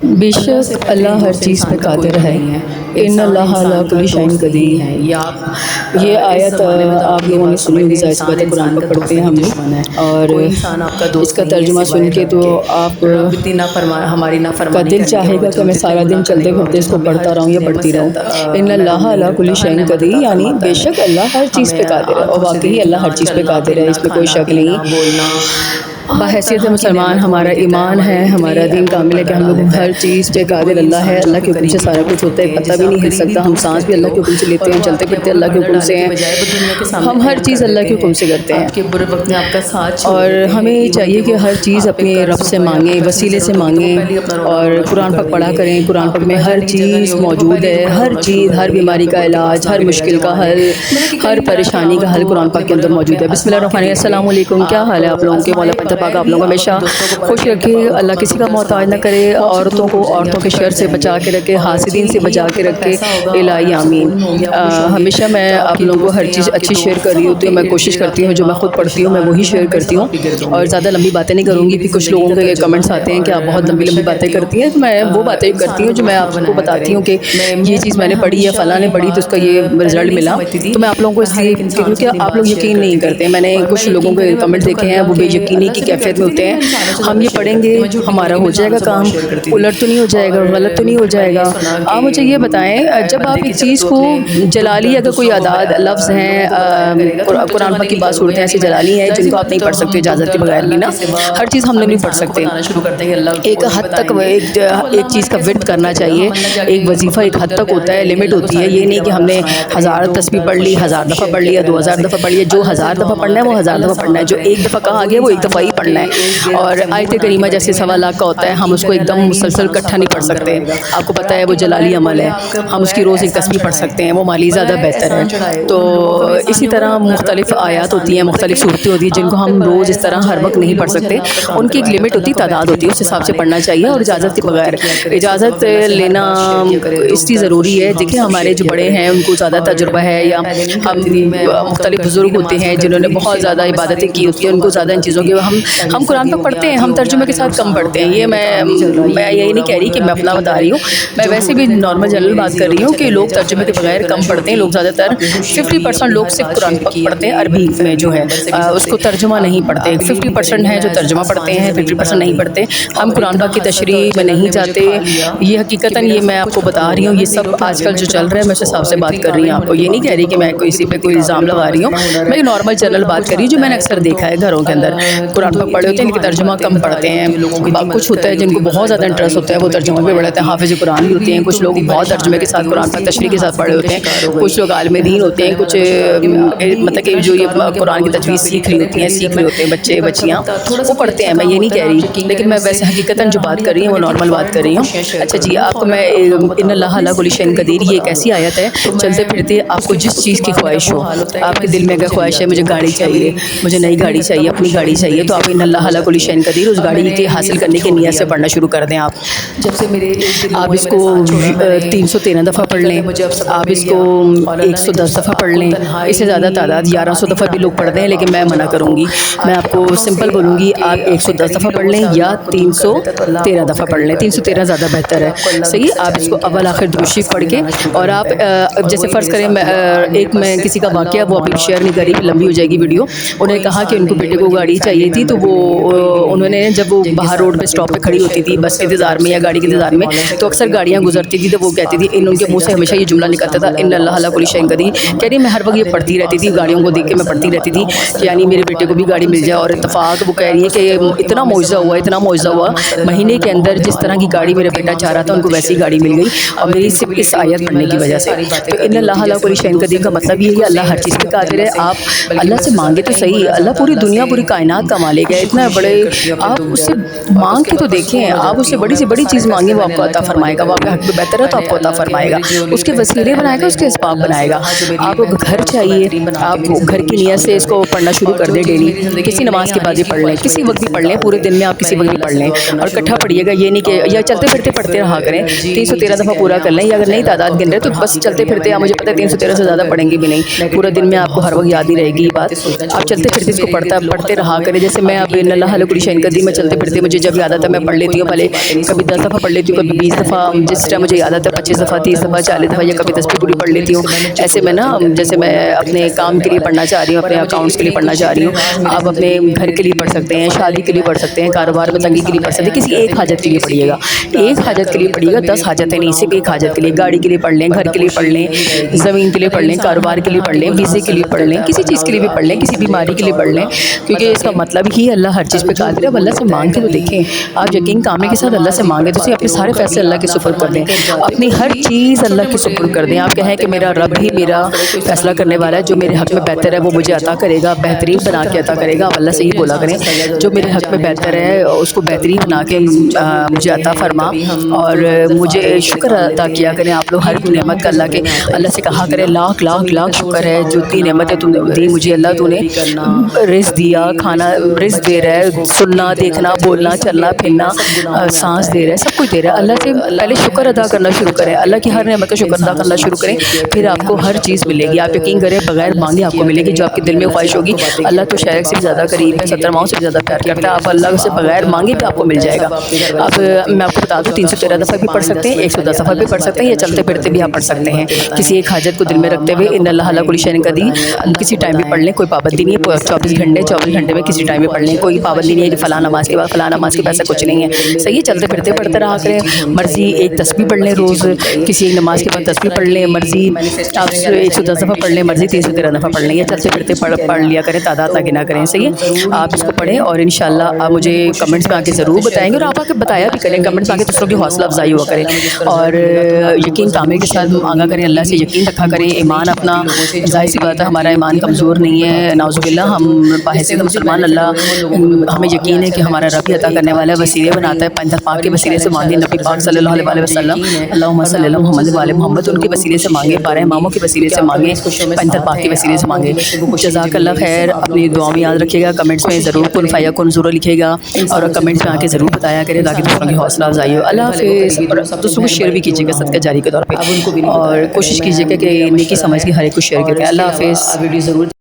بے شک اللہ ہر چیز پہ قادر ہے، ان اللہ علی کل شیء قدیر ہے۔ یہ آیت آپ لوگوں نے سنی ہوگی، ظاہر سی بات ہے قرآن میں پڑھتے ہیں ہم لوگ، اور اس کا ترجمہ سن کے تو آپ کا دل چاہے گا کہ میں سارا دن چلتے پھرتے اس کو پڑھتا رہوں یا پڑھتی رہوں۔ ان اللہ علی کل شیء قدیر، یعنی بے شک اللہ ہر چیز پہ قادر ہے، اور واقعی اللہ ہر چیز پہ قادر ہے، اس میں کوئی شک نہیں۔ بحیثیت مسلمان ہمارا ایمان ہے، ہمارا دین کامل ہے کہ ہم لوگ ہر چیز پہ قادر اللہ ہے، اللہ کے حکم سے سارا کچھ ہوتا ہے، پتہ بھی نہیں ہل سکتا، ہم سانس بھی اللہ کے حکم سے لیتے ہیں، چلتے پھرتے اللہ کے حکم سے ہیں، ہم ہر چیز اللہ کے حکم سے کرتے ہیں، اور ہمیں یہ چاہیے کہ ہر چیز اپنے رب سے مانگیں، وسیلے سے مانگیں، اور قرآن پاک پڑھا کریں۔ قرآن پاک میں ہر چیز موجود ہے، ہر چیز، ہر بیماری کا علاج، ہر مشکل کا حل، ہر پریشانی کا حل قرآن پاک کے اندر موجود ہے۔ بسم اللہ الرحمن الرحیم۔ السلام علیکم، کیا حال ہے آپ لوگوں کے؟ مولا پاک آپ لوگوں کو ہمیشہ خوش رکھے، اللہ کسی کا محتاج نہ کرے، عورتوں کو عورتوں کے شر سے بچا کے رکھے، حاسدین سے بچا کے رکھے، الہی آمین۔ ہمیشہ میں آپ لوگوں کو ہر چیز اچھی شیئر کر رہی ہوتی ہوں، میں کوشش کرتی ہوں جو میں خود پڑھتی ہوں میں وہی شیئر کرتی ہوں، اور زیادہ لمبی باتیں نہیں کروں گی کہ کچھ لوگوں کے کمنٹس آتے ہیں کہ آپ بہت لمبی لمبی باتیں کرتی ہیں، تو میں وہ باتیں کرتی ہوں جو میں آپ کو بتاتی ہوں کہ یہ چیز میں نے پڑھی ہے، فلاں نے پڑھی تو اس کا یہ رزلٹ ملا، تو میں آپ لوگوں کو اس لیے، کیونکہ آپ لوگ یقین نہیں کرتے، میں نے کچھ لوگوں کے کمنٹ دیکھے ہیں وہ بے یقینی کی کیفیت میں ہوتے ہیں۔ ہم یہ پڑھیں گے ہمارا ہو جائے گا کام، الٹ تو نہیں ہو جائے گا، غلط تو نہیں ہو جائے گا۔ آپ مجھے یہ بتائیں، جب آپ ایک چیز کو جلالی، اگر کوئی اعداد لفظ ہیں قرآن پاک کی بعض صورتیں ایسی جلالی ہیں جن کو آپ نہیں پڑھ سکتے اجازت کے بغیر بھی، نا ہر چیز ہم نہیں پڑھ سکتے، ایک حد تک ایک چیز کا ورد کرنا چاہیے، ایک وظیفہ ایک حد تک ہوتا ہے، لمٹ ہوتی ہے، یہ نہیں کہ ہم نے 1000 تسبیح پڑھ لی، 1000 دفعہ پڑھ لی یا 2000 دفعہ پڑھ لی، جو 1000 دفعہ پڑھنا ہے وہ 1000 دفعہ پڑھنا ہے، جو ایک دفعہ کہا گیا وہ ایک دفعہ ہی پڑھنا ہے۔ اور آیت کریمہ جیسے 1.25 لاکھ کا ہوتا ہے، ہم اس کو ایک دم مسلسل اکٹھا نہیں پڑھ سکتے، آپ کو پتہ ہے وہ جلالی عمل ہے، ہم اس کی روز ایک تسبیح پڑھ سکتے ہیں، وہ مالی زیادہ بہتر ہے۔ تو اسی طرح مختلف آیات ہوتی ہیں، مختلف صورتیں ہوتی ہیں جن کو ہم روز اس طرح ہر وقت نہیں پڑھ سکتے، ان کی ایک لمٹ ہوتی ہے، تعداد ہوتی ہے، اس حساب سے پڑھنا چاہیے، اور اجازت کے بغیر۔ اجازت لینا اس کی ضروری ہے، دیکھیں ہمارے جو بڑے ہیں ان کو زیادہ تجربہ ہے، یا ہم مختلف بزرگ ہوتے ہیں جنہوں نے بہت زیادہ عبادتیں کی ہوتی ہیں، ان کو زیادہ ان چیزوں کی، ہم قرآن پاک پڑھتے ہیں، ہم ترجمے کے ساتھ کم پڑھتے ہیں، یہ میں یہی نہیں کہہ رہی کہ میں اپنا بتا رہی ہوں، میں ویسے بھی نارمل جنرل بات کر رہی ہوں کہ لوگ ترجمے کے بغیر کم پڑھتے ہیں، لوگ زیادہ تر 50% لوگ صرف قرآن پاک پڑھتے ہیں، عربی میں جو ہے اس کو ترجمہ نہیں پڑھتے، 50% ہیں جو ترجمہ پڑھتے ہیں، 50% نہیں پڑھتے۔ ہم قرآن پاک کی تشریح میں نہیں جاتے، یہ حقیقتاً یہ میں آپ کو بتا رہی ہوں، یہ سب آج کل جو چل رہا ہے میں اس حساب سے بات کر رہی ہوں، آپ کو یہ نہیں کہہ رہی کہ میں کسی پہ کوئی الزام لگا رہی ہوں، میں نارمل جنرل بات کر رہی ہوں جو میں نے اکثر دیکھا ہے گھروں کے اندر، قرآن پاک پڑھے ہوتے ہیں لیکن ترجمہ کم پڑھتے ہیں، کچھ ہوتا ہے جن کو بہت زیادہ انٹرسٹ ہوتا ہے وہ ترجمہ بھی پڑھتے ہیں، حافظ قرآن بھی ہوتے ہیں، کچھ لوگ بہت ترجمے کے ساتھ قرآن پاک تشریح کے ساتھ پڑھے ہوتے ہیں، کچھ لوگ عالم دین ہوتے ہیں، کچھ مطلب کہ جو یہ قرآن کی تجوید سیکھ رہی ہوتی ہیں، سیکھ رہے ہوتے ہیں بچے بچیاں، وہ پڑھتے ہیں، میں یہ نہیں کہہ رہی، لیکن میں ویسے حقیقتاً جو بات کر رہی ہوں وہ نارمل بات کر رہی ہوں۔ اچھا جی، آپ کو میں ان اللہ علی کل شیء قدیر، یہ ایک ایسی آیت ہے، چلتے پھرتے آپ کو جس چیز کی خواہش ہو، آپ کے دل میں اگر خواہش ہے مجھے گاڑی چاہیے، مجھے نئی گاڑی چاہیے، اپنی گاڑی چاہیے، تو آپ ان اللہ علی کل شیء قدیر اس گاڑی کے حاصل کرنے کی نیت سے پڑھنا شروع کر دیں۔ آپ اس کو 313 دفعہ پڑھ لیں، آپ اس کو 110 دفعہ پڑھ لیں، اس سے زیادہ تعداد 1100 دفعہ بھی لوگ پڑھتے ہیں، لیکن میں منع کروں گی، میں آپ کو سمپل بولوں گی، آپ 110 دفعہ پڑھ لیں یا 313 دفعہ پڑھ لیں، 313 زیادہ بہتر ہے، صحیح۔ آپ اس کو اول آخر درود شریف پڑھ کے، اور آپ جیسے فرض کریں میں کسی کا واقعہ وہ ابھی شیئر نہیں کری، لمبی ہو جائے گی ویڈیو، انہوں نے کہا کہ ان کو بیٹے کو گاڑی چاہیے تھی، تو وہ انہوں نے جب وہ باہر روڈ پہ اسٹاپ پہ کھڑی ہوتی تھی بس کے انتظار میں یا گاڑی کے انتظار میں، تو اکثر گاڑیاں گزرتی تھی تو وہ کہتی تھی، ان کے منہ سے ہمیشہ یہ جملہ نکلتا تھا، ان اللہ علی کل شیء قدیر، کہہ رہی میں ہر وقت یہ پڑھتی رہتی تھی، گاڑیوں کو دیکھ کے میں پڑھتی رہتی تھی کہ یعنی میرے بیٹے کو بھی گاڑی مل جائے، اور اتفاق وہ کہہ رہی ہے کہ اتنا معجزہ ہوا، اتنا معجزہ ہوا، مہینے کے اندر جس طرح کی گاڑی میرا بیٹا چاہ رہا تھا ان کو ویسی گاڑی مل گئی، اور میری صرف اس آیت پڑھنے کی وجہ سے۔ تو ان اللہ علی کل شیء قدیر کا مطلب یہ ہے اللہ ہر چیز پہ قادر ہے، آپ اللہ سے مانگے تو صحیح، اللہ پوری دنیا پوری کائنات کا مالک ہے، اتنا بڑے، آپ اس سے مانگ کے تو دیکھیں، آپ اس سے بڑی سے بڑی چیز مانگیں وہ آپ کو عطا فرمائے گا، وہ آپ کے حق میں بہتر ہے تو آپ کو عطا فرمائے گا، اس کے وسیلے بنائے گا، اس کے اسباب بنائے گا۔ آپ کو گھر چاہیے، آپ گھر کی نیت سے اس کو پڑھنا شروع کر دیں، ڈیلی کسی نماز کے بعد ہی پڑھ لیں، کسی وقت بھی پڑھ لیں، پورے دن میں آپ کسی وقت بھی پڑھ لیں، اور اکٹھا پڑھیے گا، یہ نہیں کہ یا چلتے پھرتے پڑھتے رہا کریں، 313 دفعہ پورا کر لیں، یا اگر نئی تعداد گن رہے تو بس چلتے پھرتے، آپ مجھے پتہ ہے 313 سے زیادہ پڑھیں گے بھی نہیں، پورا دن میں آپ کو ہر وقت یاد نہیں رہے گی یہ بات، آپ چلتے پھرتے اس کو پڑھتے رہا کریں۔ جیسے میں اب ان اللہ علی کل شیء قدیر میں چلتے پھرتے مجھے جب یاد آتا ہے میں پڑھ لیتی ہوں، پہلے کبھی 10 دفعہ پڑھ لیتی ہوں، کبھی 20 دفعہ، جس ٹائم مجھے یاد آتا ہے 25 دفعہ 30 دفعہ 40 دفعہ، یا کبھی 10 بھی پوری پڑھ لیتی ہوں۔ ایسے میں نا جیسے میں اپنے کام کے لیے پڑھنا چاہ رہی ہوں، اپنے اکاؤنٹس کے لیے پڑھنا چاہ رہی ہوں، آپ اپنے گھر کے لیے پڑھ سکتے ہیں، شادی کے لیے پڑھ سکتے ہیں، کاروبار میں تنگی کے لیے پڑھ سکتے ہیں، کسی ایک حاجت کے لیے پڑھیے گا، ایک حاجت کے لیے پڑھیے گا، 10 حاجتیں نہیں، صرف ایک حاجت کے لیے، گاڑی کے لیے پڑھ لیں، گھر کے لیے پڑھ لیں، زمین کے لیے پڑھ لیں، کاروبار کے لیے پڑھ لیں، ویزے کے لیے پڑھ لیں، کسی چیز کے لیے بھی پڑھ لیں، کسی بیماری کے لیے پڑھ لیں، کیونکہ اس کا مطلب ہی اللہ ہر چیز پہ قادر ہے۔ اب اللہ سے مانگ کے تو دیکھیں، آپ یقین کامل کے ساتھ اللہ سے مانگیں تو اپنے سارے فیصلے اللہ کے سپرد کر دیں، اپنی ہر چیز اللہ کے سپرد کر دیں۔ آپ کہیں کہ میرا رب ہی میرا فیصلہ کرنے والا ہے، جو میرے حق میں بہتر ہے وہ مجھے عطا کرے گا، بہترین بنا کے عطا کرے گا۔ آپ اللہ سے یہ بولا کریں، جو میرے حق میں بہتر ہے اس کو بہترین بنا کے مجھے عطا فرما، اور مجھے شکر ادا کیا کریں آپ لوگ ہر نعمت کا، اللہ سے کہا کریں لاکھ لاکھ لاکھ شکر ہے جو اتنی نعمتیں تم نے دی مجھے، اللہ تو نے رزق دیا، کھانا رزق دے رہا ہے، سننا دیکھنا بولنا چلنا پھرنا، سانس دے رہا ہے، سب کچھ دے رہا ہے۔ اللہ سے پہلے شکر ادا کرنا شروع کریں، اللہ کی ہر نعمت کا شکر ادا کرنا شروع کریں، پھر آپ کو ہر چیز ملے گی۔ آپ یقین کریں بغیر مانگے آپ کو ملے گی، جو آپ کے دل میں خواہش ہوگی۔ اللہ تو شاعر سے بھی زیادہ قریب ہے، 70 ماؤں سے بھی زیادہ پیار کرتا ہے، آپ اللہ سے بغیر مانگے بھی آپ کو مل جائے گا۔ اب میں آپ کو بتا دوں 313 دفعہ بھی پڑھ سکتے ہیں، 110 دفعہ بھی پڑھ سکتے ہیں، یا چلتے پھرتے بھی آپ پڑھ سکتے ہیں، کسی ایک حاجت کو دل میں رکھتے ہوئے ان اللہ علی کل شیء قدیر، کسی ٹائم بھی پڑھ لیں، کوئی پابندی نہیں ہے، 24 گھنٹے میں کسی ٹائم بھی پڑھ لیں، کوئی پابندی نہیں ہے کہ فلاں نماز کے بعد فلاں نماز کے بعد، ایسا کچھ نہیں ہے، صحیح ہے، چلتے پھرتے پڑھتے رہا کریں، مرضی ایک تسبیح پڑھ لیں روز، کسی ایک نماز کے بعد تسبیح پڑھ لیں، مرضی آپ 110 دفعہ پڑھ لیں، مرضی 313 دفعہ پڑھ لیں، یا چلتے پھرتے پڑھ لیا کریں، تعداد نہ گنا کریں، صحیح ہے۔ آپ اس کو پڑھیں اور انشاءاللہ آپ مجھے کمنٹس میں آ کے ضرور بتائیں گے، اور آپ آ کے بتایا بھی کریں، کمنٹس میں آ کے دوسروں کی حوصلہ افزائی ہوا کریں، اور یقین کامل کے ساتھ مانگا کریں، اللہ سے یقین رکھا کریں، ایمان اپنا، ظاہر سی بات ہے ہمارا ایمان کمزور نہیں ہے، نعوذ باللہ، ہم بحیثیت مسلمان اللہ ہمیں یقین ہے کہ ہمارا رب ہی عطا کرنے والا ہے، وسیلے بناتا ہے، پنجر پاک کے وسیلے سے مانگے، نبی پاک صلی اللہ علیہ وسلم اللہم صلی اللہ محمد وعلی محمد، ان کے وسیلے سے مانگے، 12 اماموں کے وسیلے سے مانگے، پنجر پاک کے وسیلے سے مانگے۔ جزاک اللہ خیر، اپنی دعا میں یاد رکھیے گا، کمنٹس میں ضرور کن فیکن ضرور لکھے گا، اور کمنٹس میں آ کے ضرور بتایا کرے تاکہ دوسروں کی حوصلہ افزائی ہو۔ اللہ حافظ، اور دوسروں کو شیئر بھی کیجیے گا صدقہ جاری کے طور پہ، اور کوشش کیجیے گا کہ نیکی سمجھ کے ہر ایک کو شیئر کریں۔ اللہ حافظ۔